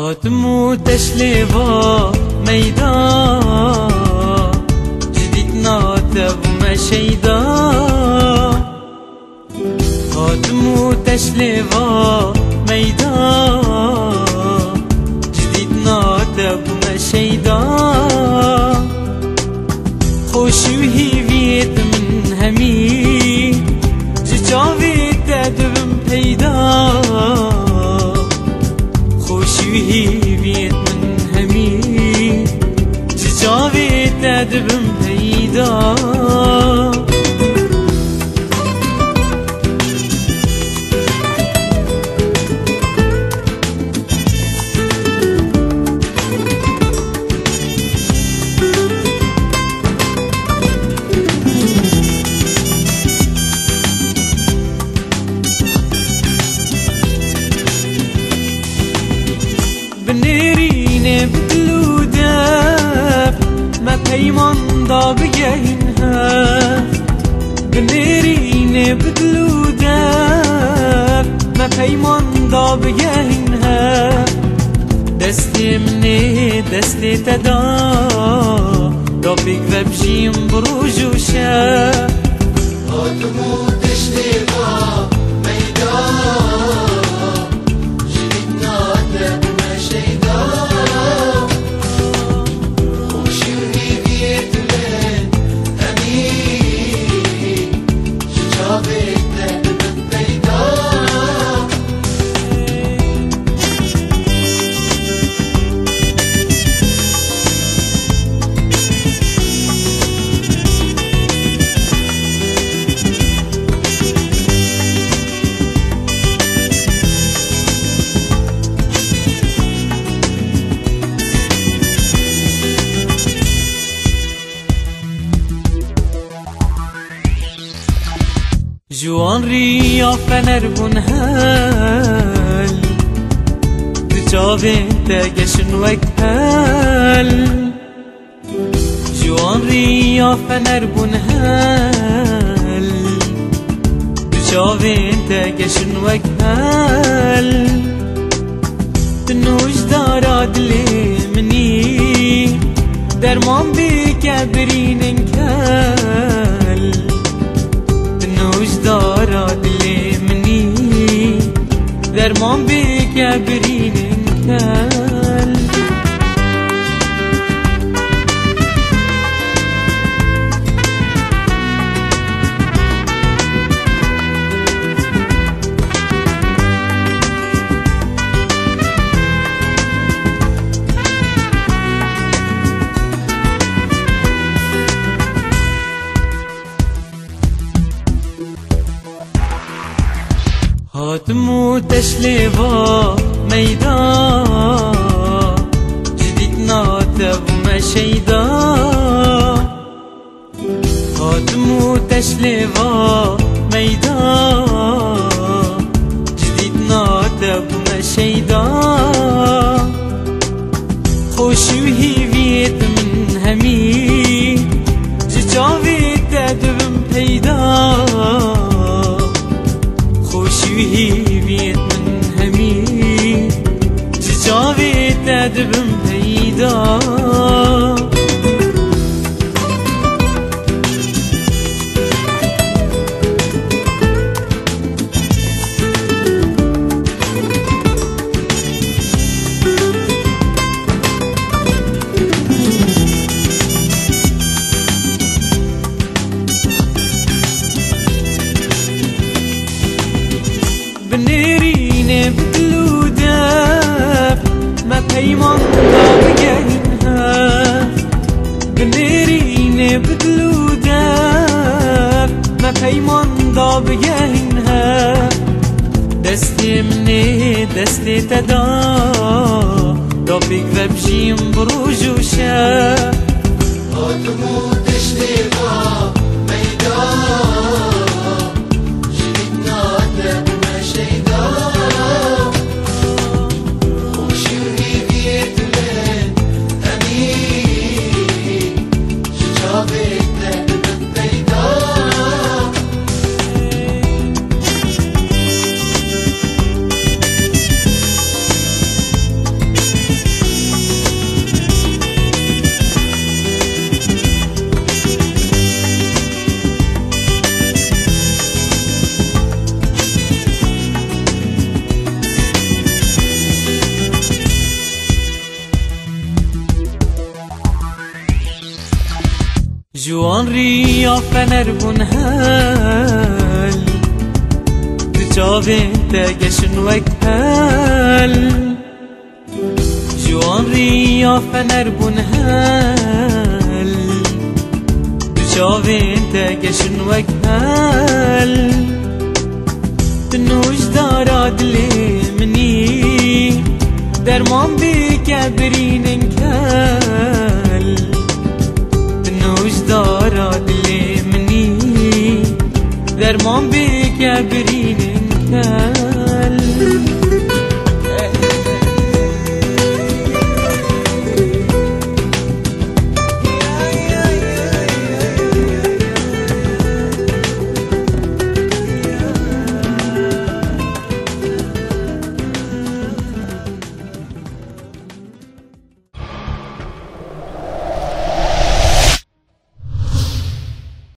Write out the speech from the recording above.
هاتمو تشليفا ميدان جديدنا تبما شيدا هاتمو تشليفا ميدان جديدنا تبما شيدا خوشوهي فيت من همي جاوي تدبم بيدا خوشوهي فيت من همي جاوي تدبم بيدا بنيريني بدلو داف ما بيمان ضا بجاهنها بنيريني بدلو داف ما بيمان ضا بجاهنها دستي مني دستي تدا ربك ببجيم بروج وشاف هاتمو تشليفا ميدان جديدنا تبما شيدا خوشوهي فيت من همي جاوي تدبم بيدا جوان ريا فنر بنهال تجابين تاقشن وكهال جوان ريا فنر بنهال تجابين تاقشن وكهال تنوش داراد لي مني درمان بكبرين انكال تنوش داراد لي مني درمان بكبرين انكال هاتمو تشليفا ميدان جديدنا تبما شيدا هاتمو تشليفا ميدان جديدنا تبما شيدا خوشوهي فيت من همي جاوي تدبم بيدا خوشوهي فيت من همي جاوي تدبم بيدا بنيريني بدلو داف ما بيمان ضا بجاهنها بنيريني بدلو داف ما بيمان ضا بجاهنها دستي مني دستي تدا ربك ببجيم بروج وشاف هاتمو تشليفا ميدان جديدنا تبما شيدا خوشوهي فيت من همي جاوي تدبم بيدا جوان ریا فنر بون هل تجاوين تاقشن وكهل جوان ریا فنر بون هل تجاوين تاقشن وكهل تنوش داراد لي مني درمان بكبرين انكال تنوش داراد لي مني درمان بكبرين